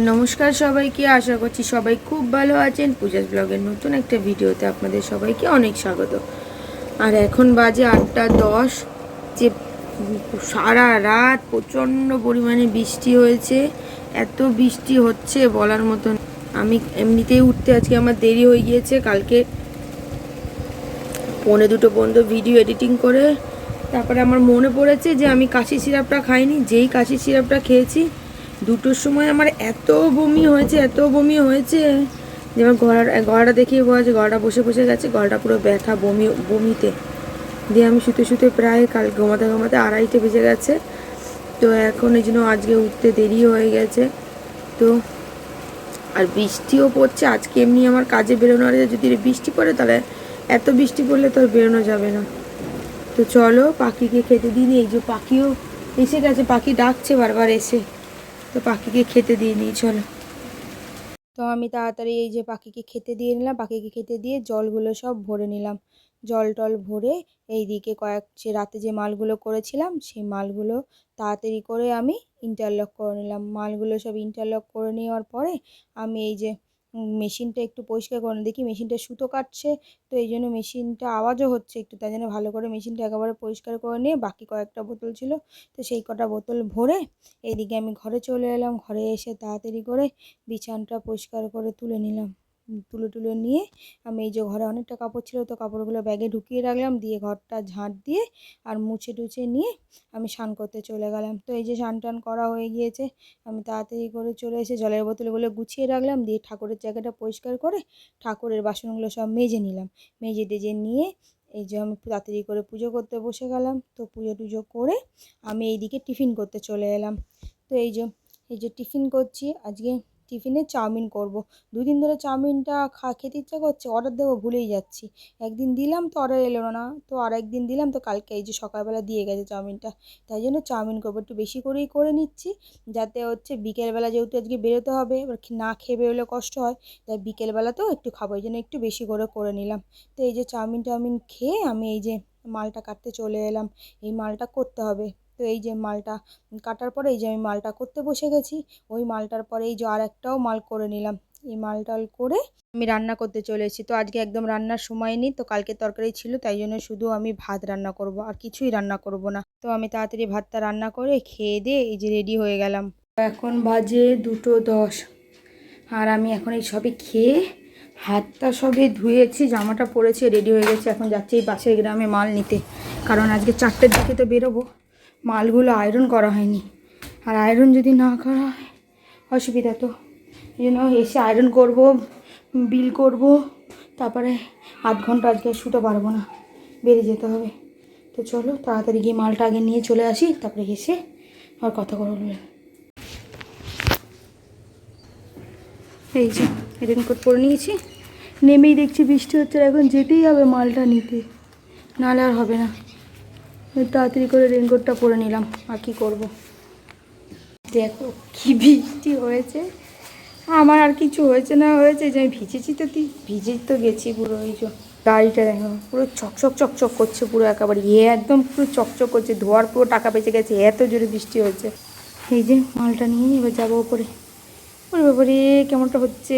নমস্কার সবাইকে, আশা করছি সবাই খুব ভালো আছেন। পূজাস ব্লগের নতুন একটা ভিডিওতে আপনাদের সবাইকে অনেক স্বাগত। আর এখন বাজে 8:10। যে সারা রাত প্রচণ্ড পরিমাণে বৃষ্টি হয়েছে, এত বৃষ্টি হচ্ছে বলার মতন। আমি এমনিতেই উঠতে আজকে আমার দেরি হয়ে গিয়েছে। কালকে 1:45 পর্যন্ত ভিডিও এডিটিং করে তারপরে আমার মনে পড়েছে যে আমি কাশি সিরাপটা খাইনি। যেই কাশি সিরাপটা খেয়েছি 2টোর সময় আমার এত বমি হয়েছে যে আমার গলাটা দেখিয়ে বলা যে গলাটা বসে গেছে, গলাটা পুরো ব্যথা বমিতে। দিয়ে আমি শুতে প্রায় কাল ঘুমাতে 2:30 বেজে গেছে। তো এখন এই জন্য আজকে উঠতে দেরি হয়ে গেছে। তো আর বৃষ্টিও পড়ছে আজকে। এমনি আমার কাজে বেরোনো আর যদি বৃষ্টি পড়ে তাহলে এত বৃষ্টি পড়লে তো আর বেরোনো যাবে না। তো চলো পাখিকে খেতে দিই। এই যে পাখিও এসে গেছে, পাখি ডাকছে বারবার এসে, তো পাখিকে খেতে দিয়ে নিই চলো। তো আমি তাড়াতাড়ি এই যে পাখিকে খেতে দিয়ে নিলাম। পাখিকে খেতে দিয়ে জলগুলো সব ভরে নিলাম। জল টল ভরে এইদিকে সে রাতে যে মালগুলো করেছিলাম সেই মালগুলো তাড়াতাড়ি করে আমি ইন্টারলক করে নিলাম। মালগুলো সব ইন্টারলক করে নেওয়ার পরে আমি এই যে মেশিনটা একটু পরিষ্কার করে দেখি মেশিনটা সুতো কাটছে, তো এই জন্য মেশিনটা আওয়াজও হচ্ছে একটু, তাই জন্য ভালো করে মেশিনটা একেবারে পরিষ্কার করে নিয়ে বাকি কয়েকটা বোতল ছিল তো সেই কটা বোতল ভরে এইদিকে আমি ঘরে চলে এলাম। ঘরে এসে তাড়াতাড়ি করে বিছানাটা পরিষ্কার করে তুলে নিলাম। তুলে নিয়ে আমি এই যে ঘরে অনেকটা কাপড় ছিল তো কাপড়গুলো ব্যাগে ঢুকিয়ে রাখলাম, দিয়ে ঘরটা ঝাঁট দিয়ে আর মুছে টুছে নিয়ে আমি স্নান করতে চলে গেলাম। তো এই যে স্নান টান করা হয়ে গিয়েছে, আমি তাড়াতাড়ি করে চলে এসে জলের বোতলগুলো গুছিয়ে রাখলাম, দিয়ে ঠাকুরের জায়গাটা পরিষ্কার করে ঠাকুরের বাসনগুলো সব মেজে নিলাম। মেজে টেজে নিয়ে এই যে আমি তাড়াতাড়ি করে পুজো করতে বসে গেলাম। তো পুজো টুজো করে আমি এইদিকে টিফিন করতে চলে এলাম। তো এই যে টিফিন করছি, আজকে টিফিনে চাউমিন করব। 2 দিন ধরে চাউমিনটা খেতে ইচ্ছা করছে, অর্ডার দেবো ভুলেই যাচ্ছি। একদিন দিলাম তো অর্ডার এলো না, তো আর একদিন দিলাম তো কালকে এই যে সকালবেলা দিয়ে গেছে চাউমিনটা। তাই জন্য চাউমিন করবো, একটু বেশি করেই করে নিচ্ছি, যাতে হচ্ছে বিকেলবেলা যেহেতু আজকে বেরোতে হবে, এবার না খেয়ে বেরোলে কষ্ট হয়, তাই বিকেলবেলাতেও একটু খাবো, এই জন্য একটু বেশি করে নিলাম। তো এই যে চাউমিন খেয়ে আমি এই যে মালটা কাটতে চলে এলাম। এই মালটা করতে হবে। তো এই যে মালটা কাটার পরে এই যে আমি মালটা করতে বসে গেছি। ওই মালটার পরে এই যে আর একটাও মাল করে নিলাম। এই মালটাল করে আমি রান্না করতে চলে এসেছি। তো আজকে একদম রান্নার সময় নেই, তো কালকে তরকারি ছিল তাই জন্য শুধু আমি ভাত রান্না করব, আর কিছুই রান্না করব না। তো আমি তাড়াতাড়ি ভাতটা রান্না করে খেয়ে দিয়ে এই যে রেডি হয়ে গেলাম। এখন বাজে 2:10 আর আমি এখন এই সবে খেয়ে হাতটা সবে ধুয়েছি, জামাটা পরেছি, রেডি হয়ে গেছে। এখন যাচ্ছি এই পাশের গ্রামে মাল নিতে, কারণ আজকে 4টের দিকে তো বেরোবো। মালগুলো আয়রন করা হয়নি, আর আয়রন যদি না করা হয় অসুবিধা। তো এই জন্য এসে আয়রন করব, বিল করব, তারপরে 8 ঘন্টা আজকে শুতে পারবো না, বেরিয়ে যেতে হবে। তো চলো তাড়াতাড়ি গিয়ে মালটা আগে নিয়ে চলে আসি, তারপরে এসে আর কথা বলবো। এই যে রেনকোট পরে নিয়েছি, নেমেই দেখছি বৃষ্টি হচ্ছে, এখন যেতেই হবে মালটা নিতে, নাহলে আর হবে না। তাড়াতাড়ি করে রেনকোটটা পরে নিলাম, আর কি করব। দেখো কি বৃষ্টি হয়েছে, আমার আর কিছু হয়েছে না হয়েছে যে আমি ভিজেছি, তো ভিজে তো গেছি পুরো। এই যে গাড়িটা দেখো পুরো চকচক করছে, পুরো একেবারে একদম পুরো চকচক করছে, ধোয়ার পুরো টাকা বেঁচে গেছে, এত জোরে বৃষ্টি হয়েছে। এই যে মালটা নিয়ে এবার যাবো ওপরে। ওরে বাবারে কেমনটা হচ্ছে।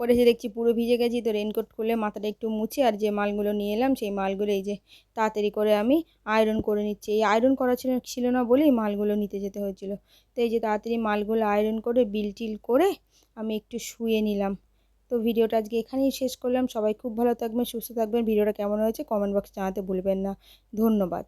পরে এসে দেখছি পুরো ভিজে গেছি, তো রেনকোট খুলে মাথাটা একটু মুছে আর যে মালগুলো নিয়ে এলাম সেই মালগুলো এই যে তাড়াতাড়ি করে আমি আয়রন করে নিচ্ছি। এই আয়রন করা ছিল না বলেই মালগুলো নিতে যেতে হয়েছিল। তো এই যে তাড়াতাড়ি মালগুলো আয়রন করে বিল টিল করে আমি একটু শুয়ে নিলাম। তো ভিডিওটা আজকে এখানেই শেষ করলাম। সবাই খুব ভালো থাকবেন, সুস্থ থাকবেন। ভিডিওটা কেমন হয়েছে কমেন্ট বক্সে জানাতে ভুলবেন না। ধন্যবাদ।